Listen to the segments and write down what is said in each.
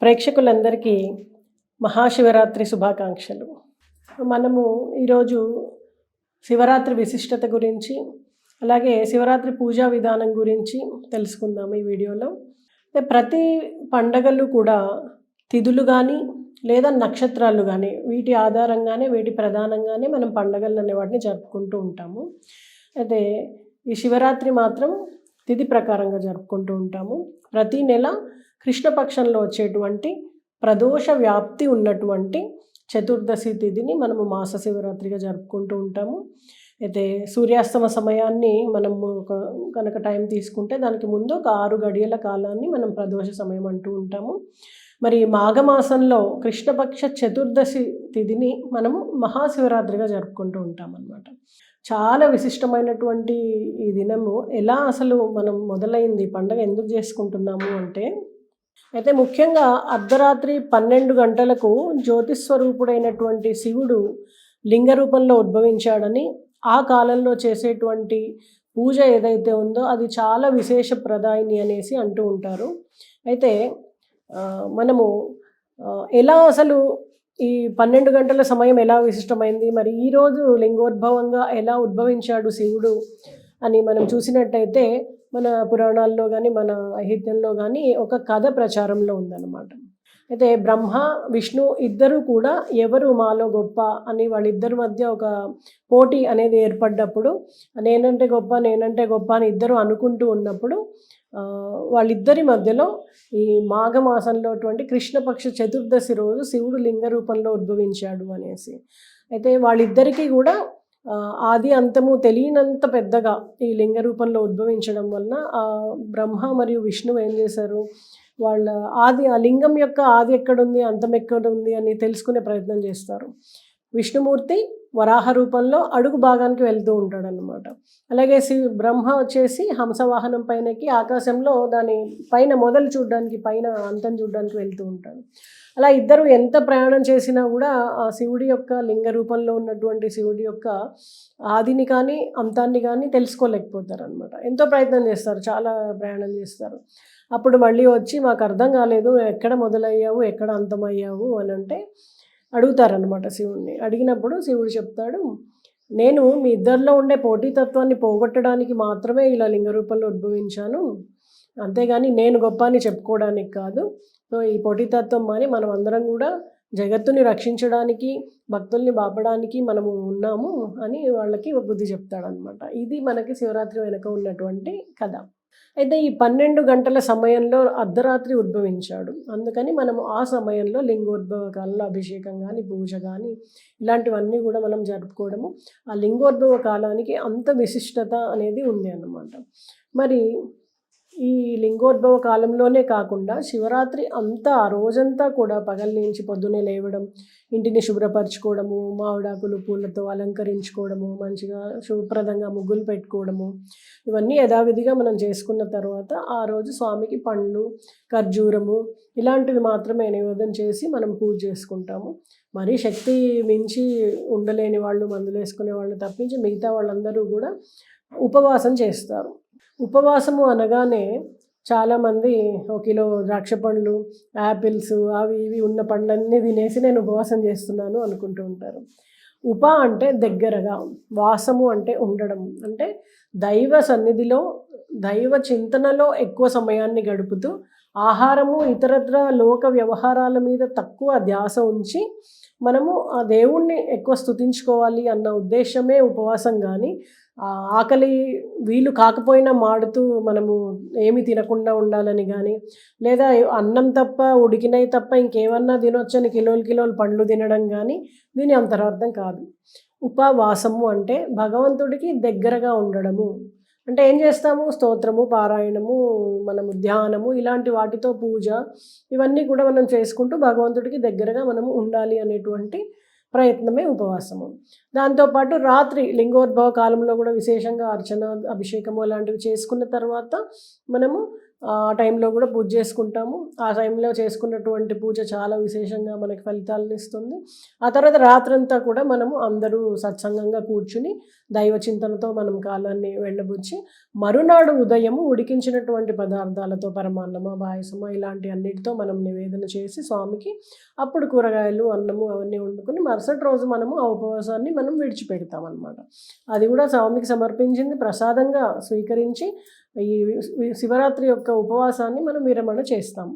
ప్రేక్షకులందరికీ మహాశివరాత్రి శుభాకాంక్షలు. మనము ఈరోజు శివరాత్రి విశిష్టత గురించి, అలాగే శివరాత్రి పూజా విధానం గురించి తెలుసుకుందాము ఈ వీడియోలో. ప్రతి పండగలు కూడా తిథులు కానీ లేదా నక్షత్రాలు కానీ వీటి ఆధారంగానే వీటి ప్రధానంగానే మనం పండగలు అనే వాటిని జరుపుకుంటూ ఉంటాము. అయితే ఈ శివరాత్రి మాత్రం తిథి ప్రకారంగా జరుపుకుంటూ ఉంటాము. ప్రతి నెల కృష్ణపక్షంలో వచ్చేటువంటి ప్రదోష వ్యాప్తి ఉన్నటువంటి చతుర్దశి తిథిని మనము మాస శివరాత్రిగా జరుపుకుంటూ ఉంటాము. అయితే సూర్యాస్తమ సమయాన్ని మనము కనుక టైం తీసుకుంటే దానికి ముందు ఒక 6 గడియల కాలాన్ని మనం ప్రదోష సమయం అంటూ ఉంటాము. మరి మాఘమాసంలో కృష్ణపక్ష చతుర్దశి తిథిని మనము మహాశివరాత్రిగా జరుపుకుంటూ ఉంటాం అన్నమాట. చాలా విశిష్టమైనటువంటి ఈ దినము ఎలా అసలు మనం మొదలైంది పండగ ఎందుకు చేసుకుంటున్నాము అంటే, అయితే ముఖ్యంగా అర్ధరాత్రి 12 గంటలకు జ్యోతిస్వరూపుడైనటువంటి శివుడు లింగ రూపంలో ఉద్భవించాడని, ఆ కాలంలో చేసేటువంటి పూజ ఏదైతే ఉందో అది చాలా విశేషప్రదాయిని అనేసి అంటూ ఉంటారు. అయితే మనము ఎలా అసలు ఈ 12 గంటల సమయం ఎలా విశిష్టమైంది, మరి ఈరోజు లింగోద్భవంగా ఎలా ఉద్భవించాడు శివుడు అని మనం చూసినట్టయితే మన పురాణాల్లో కానీ మన సాహిత్యంలో కానీ ఒక కథ ప్రచారంలో ఉందన్నమాట. అయితే బ్రహ్మ విష్ణు ఇద్దరు కూడా ఎవరు మాలో గొప్ప అని వాళ్ళిద్దరి మధ్య ఒక పోటీ అనేది ఏర్పడ్డప్పుడు, నేనంటే గొప్ప అని ఇద్దరు అనుకుంటూ ఉన్నప్పుడు వాళ్ళిద్దరి మధ్యలో ఈ మాఘమాసంలో కృష్ణపక్ష చతుర్దశి రోజు శివుడు లింగ రూపంలో ఉద్భవించాడు అనేసి. అయితే వాళ్ళిద్దరికీ కూడా ఆది అంతము తెలియనంత పెద్దగా ఈ లింగ రూపంలో ఉద్భవించడం వలన బ్రహ్మ మరియు విష్ణువు ఏం చేశారు, వాళ్ళ ఆ లింగం యొక్క ఆది ఎక్కడుంది అంతం ఎక్కడుంది అని తెలుసుకునే ప్రయత్నం చేస్తారు. విష్ణుమూర్తి వరాహ రూపంలో అడుగు భాగానికి వెళ్తూ ఉంటాడనమాట. అలాగే బ్రహ్మ వచ్చేసి హంసవాహనం పైనకి ఆకాశంలో దాని పైన మొదలు చూడడానికి, పైన అంతం చూడడానికి వెళ్తూ ఉంటాడు. అలా ఇద్దరు ఎంత ప్రయాణం చేసినా కూడా ఆ శివుడి యొక్క లింగ రూపంలో ఉన్నటువంటి శివుడి యొక్క ఆదిని కానీ అంతాన్ని కానీ తెలుసుకోలేకపోతారు అనమాట. ఎంతో ప్రయత్నం చేస్తారు, చాలా ప్రయాణం చేస్తారు. అప్పుడు మళ్ళీ వచ్చి మాకు అర్థం కాలేదు, ఎక్కడ మొదలయ్యావు ఎక్కడ అంతమయ్యావు అని అంటే అడుగుతారనమాట శివుడిని. అడిగినప్పుడు శివుడు చెప్తాడు, నేను మీ ఇద్దరిలో ఉండే పోటీతత్వాన్ని పోగొట్టడానికి మాత్రమే ఇలా లింగ రూపంలో ఉద్భవించాను, అంతేగాని నేను గొప్ప అని చెప్పుకోవడానికి కాదు. సో ఈ పోటీతత్వం అని మనం అందరం కూడా జగత్తుని రక్షించడానికి, భక్తుల్ని బాపడానికి మనము ఉన్నాము అని వాళ్ళకి బుద్ధి చెప్తాడనమాట. ఇది మనకి శివరాత్రి వెనుక ఉన్నటువంటి కథ. అయితే ఈ 12 గంటల సమయంలో అర్ధరాత్రి ఉద్భవించాడు. అందుకని మనము ఆ సమయంలో లింగోద్భవ కాలంలో అభిషేకం కానీ పూజ కానీ ఇలాంటివన్నీ కూడా మనం జరుపుకోవడము, ఆ లింగోద్భవ కాలానికి అంత విశిష్టత అనేది ఉంది అన్నమాట. మరి ఈ లింగోద్భవ కాలంలోనే కాకుండా శివరాత్రి అంతా ఆ రోజంతా కూడా పగల నుంచి పొద్దునే లేవడం, ఇంటిని శుభ్రపరచుకోవడము, మామిడాకులు పూలతో అలంకరించుకోవడము, మంచిగా శుభప్రదంగా ముగ్గులు పెట్టుకోవడము, ఇవన్నీ యథావిధిగా మనం చేసుకున్న తర్వాత ఆ రోజు స్వామికి పండ్లు, ఖర్జూరము ఇలాంటివి మాత్రమే నైవేద్యం చేసి మనం పూజ చేసుకుంటాము. మరీ శక్తి మించి ఉండలేని వాళ్ళు, మందులు వేసుకునే వాళ్ళు తప్పించి మిగతా వాళ్ళందరూ కూడా ఉపవాసం చేస్తారు. ఉపవాసము అనగానే చాలామంది 1 కిలో ద్రాక్ష పండ్లు, యాపిల్స్ అవి ఇవి ఉన్న పండ్లన్నీ తినేసి నేను ఉపవాసం చేస్తున్నాను అనుకుంటూ ఉంటారు. అంటే దగ్గరగా, వాసము అంటే ఉండడం, అంటే దైవ సన్నిధిలో దైవ చింతనలో ఎక్కువ సమయాన్ని గడుపుతూ ఆహారము ఇతరత్ర లోక వ్యవహారాల మీద తక్కువ ధ్యాస ఉంచి మనము ఆ దేవుణ్ణి ఎక్కువ స్తుతించుకోవాలి అన్న ఉద్దేశమే ఉపవాసం. కానీ ఆకలి వీలు కాకపోయినా మాడుతూ మనము ఏమి తినకుండా ఉండాలని కానీ, లేదా అన్నం తప్ప ఉడికినవి తప్ప ఇంకేమన్నా తినొచ్చని కిలోలు పండ్లు తినడం కానీ దీని అంతరార్థం కాదు. ఉపవాసము అంటే భగవంతుడికి దగ్గరగా ఉండడము. అంటే ఏం చేస్తాము, స్తోత్రము, పారాయణము, మనము ధ్యానము ఇలాంటి వాటితో పూజ ఇవన్నీ కూడా మనం చేసుకుంటూ భగవంతుడికి దగ్గరగా మనము ఉండాలి అనేటువంటి ప్రయత్నమే ఉపవాసము. దాంతోపాటు రాత్రి లింగోద్భవ కాలంలో కూడా విశేషంగా అర్చన, అభిషేకము అలాంటివి చేసుకున్న తర్వాత మనము ఆ టైంలో కూడా పూజ చేసుకుంటాము. ఆ టైంలో చేసుకున్నటువంటి పూజ చాలా విశేషంగా మనకి ఫలితాలను ఇస్తుంది. ఆ తర్వాత రాత్రంతా కూడా మనము అందరూ సత్సంగంగా కూర్చుని దైవ చింతనతో మనం కాలాన్ని వెళ్ళబుచ్చి మరునాడు ఉదయము ఉడికించినటువంటి పదార్థాలతో పరమాన్నమ, పాయసమ ఇలాంటి అన్నిటితో మనం నివేదన చేసి స్వామికి అప్పుడు కూరగాయలు, అన్నము అవన్నీ వండుకొని మరుసటి రోజు మనము ఆ ఉపవాసాన్ని మనం విడిచిపెడతాం అన్నమాట. అది కూడా స్వామికి సమర్పించింది ప్రసాదంగా స్వీకరించి ఈ శివరాత్రి యొక్క ఉపవాసాన్ని మనం విరమణ చేస్తాం.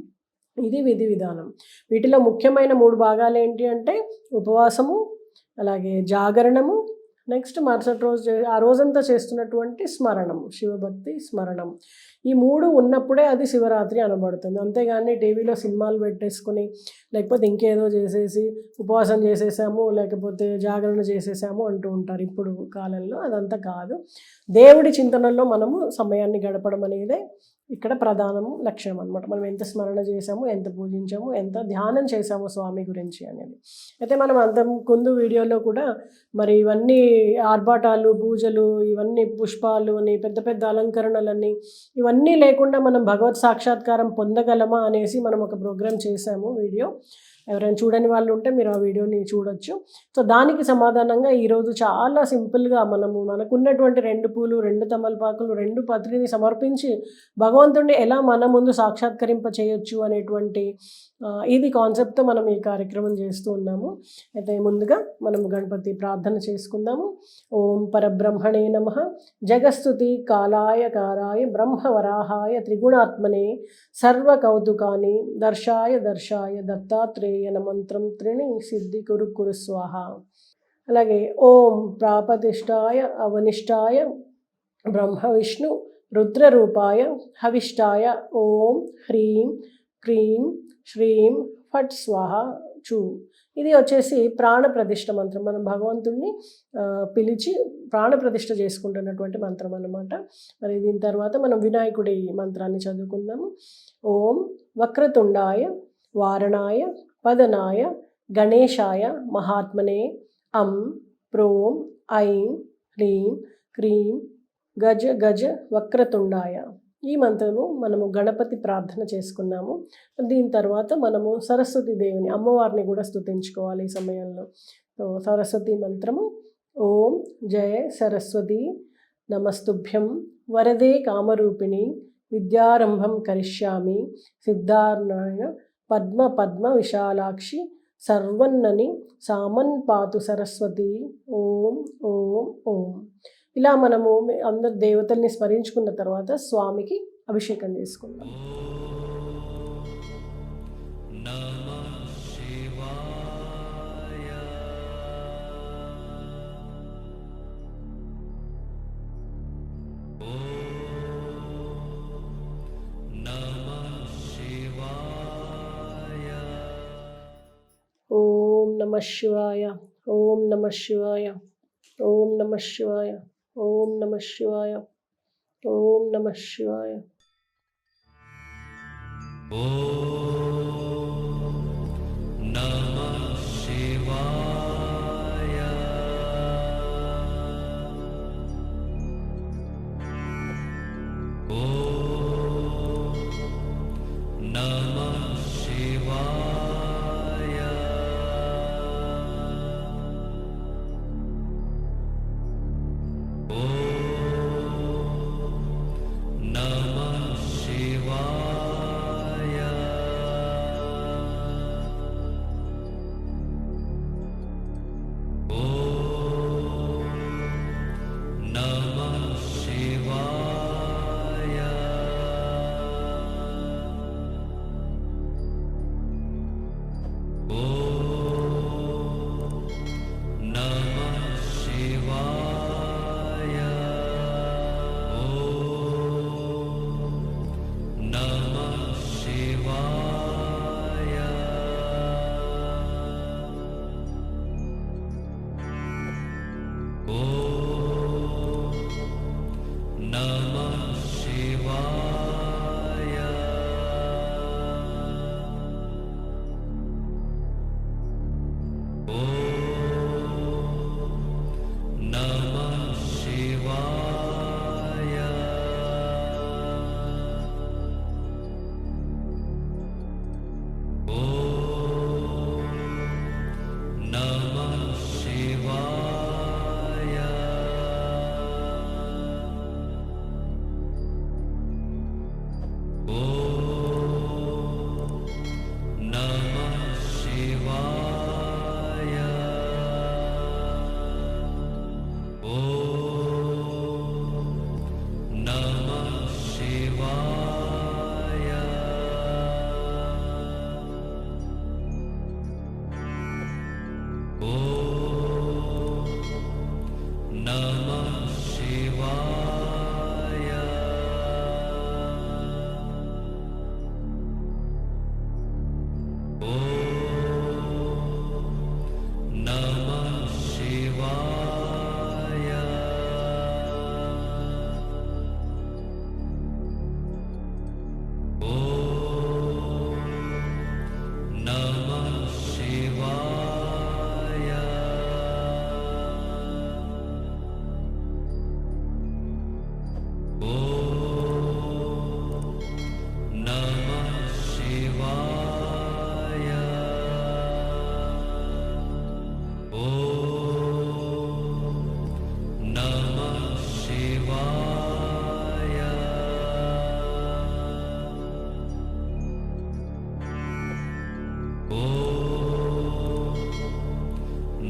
ఇది విధి విధానం. వీటిలో ముఖ్యమైన 3 భాగాలు ఏంటి అంటే ఉపవాసము, అలాగే జాగరణము, నెక్స్ట్ మరుసటి రోజు ఆ రోజంతా చేస్తున్నటువంటి స్మరణం, శివభక్తి స్మరణం. ఈ 3 ఉన్నప్పుడే అది శివరాత్రి అనబడుతుంది. అంతేగాని టీవీలో సినిమాలు పెట్టేసుకుని లేకపోతే ఇంకేదో చేసేసి ఉపవాసం చేసేసాము లేకపోతే జాగరణ చేసేసాము అంటూ ఉంటారు ఇప్పుడు కాలంలో. అదంతా కాదు. దేవుడి చింతనలో మనము సమయాన్ని గడపడం అనేదే ఇక్కడ ప్రధానము లక్ష్యం అనమాట. మనం ఎంత స్మరణ చేసాము, ఎంత పూజించాము, ఎంత ధ్యానం చేసాము స్వామి గురించి అనేది. అయితే మనం అంతకుముందు వీడియోలో కూడా మరి ఇవన్నీ ఆర్భాటాలు, పూజలు, ఇవన్నీ పుష్పాలు అని పెద్ద పెద్ద అలంకరణలని ఇవన్నీ లేకుండా మనం భగవత్ సాక్షాత్కారం పొందగలమా అనేసి మనం ఒక ప్రోగ్రాం చేసాము వీడియో. ఎవరైనా చూడని వాళ్ళు ఉంటే మీరు ఆ వీడియోని చూడొచ్చు. సో దానికి సమాధానంగా ఈరోజు చాలా సింపుల్గా మనకున్నటువంటి 2 పూలు, 2 తమలపాకులు, 2 పత్రిని సమర్పించి భగవంతుడిని ఎలా మన ముందు సాక్షాత్కరింప చేయొచ్చు అనేటువంటి ఇది కాన్సెప్ట్తో మనం ఈ కార్యక్రమం చేస్తూ ఉన్నాము. అయితే ముందుగా మనం గణపతి ప్రార్థన చేసుకుందాము. ఓం పరబ్రహ్మణే నమః. జగస్తుతి కాలాయ కారాయ బ్రహ్మవరాహాయ త్రిగుణాత్మనే సర్వకౌతుకాని దర్శాయ దత్తాత్రేయ మంత్రం త్రిణి సిద్ధి కురు స్వాహ. అలాగే ఓం ప్రాపతిష్టాయ అవనిష్టాయ బ్రహ్మ విష్ణు రుద్రరూపాయ హవిష్టాయ ఓం హ్రీం క్రీం శ్రీం ఫట్ స్వాహ చూ. ఇది వచ్చేసి ప్రాణప్రతిష్ఠ మంత్రం. మనం భగవంతుణ్ణి పిలిచి ప్రాణప్రతిష్ఠ చేసుకుంటున్నటువంటి మంత్రం అన్నమాట. మరి దీని తర్వాత మనం వినాయకుడి మంత్రాన్ని చదువుకుందాము. ఓం వక్రతుండాయ వారణాయ పదనాయ గణేశాయ మహాత్మనే అం ప్రోం ఐం హ్రీం క్రీం గజ గజ వక్రతుండాయ. ఈ మంత్రము మనము గణపతి ప్రార్థన చేసుకున్నాము. దీని తర్వాత మనము సరస్వతి దేవిని అమ్మవారిని కూడా స్తుతించుకోవాలి ఈ సమయంలో. సో సరస్వతి మంత్రము ఓం జయ సరస్వతి నమస్తుభ్యం వరదే కామరూపిణి విద్యారంభం కరిష్యామి సిద్ధార్ణాయ పద్మ విశాలాక్షి సర్వన్నని సామన్ పాతు సరస్వతి ఓం ఓం ఓం. ఇలా మనము అందరు దేవతల్ని స్మరించుకున్న తర్వాత స్వామికి అభిషేకం చేసుకుందాం. ఓం నమ శివాయ. ఓం నమ శివాయ. ఓం నమ శివాయ. ఓం నమ శివాయ. ఓం నమ శివాయ. नमः शिवाय। नमः शिवाय। नमः शिवाय। नमः शिवाय।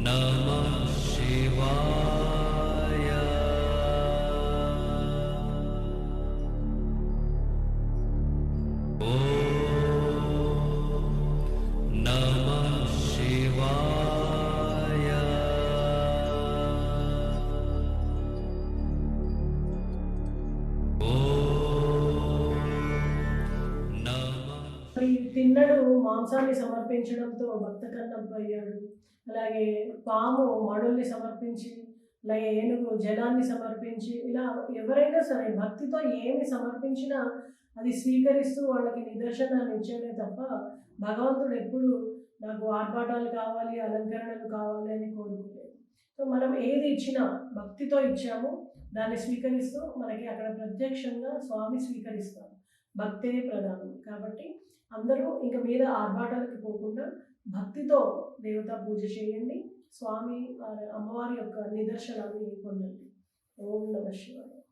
नमः शिवाय। नमः शिवाय। మరి తిన్నడు మాంసాన్ని సమర్పించడంతో భక్త కన్నప్ప అయ్యాడు. అలాగే పాము మడుల్ని సమర్పించి, అలాగే ఏనుగు జలాన్ని సమర్పించి, ఇలా ఎవరైనా సరే భక్తితో ఏమి సమర్పించినా అది స్వీకరిస్తూ వాళ్ళకి నిదర్శనాన్ని ఇచ్చేదే తప్ప భగవంతుడు ఎప్పుడు నాకు ఆర్భాటాలు కావాలి, అలంకరణలు కావాలి అని కోరుకోలేదు. సో మనం ఏది ఇచ్చినా భక్తితో ఇచ్చాము, దాన్ని స్వీకరిస్తూ మనకి అక్కడ ప్రత్యక్షంగా స్వామి స్వీకరిస్తారు. భక్తే ప్రధానం కాబట్టి అందరూ ఇంక మీద ఆర్భాటాలకి పోకుండా భక్తితో దేవతా పూజ చేయండి. స్వామి అమ్మవారి యొక్క నిదర్శనాన్ని పొందండి. ఓం నమః శివాయ.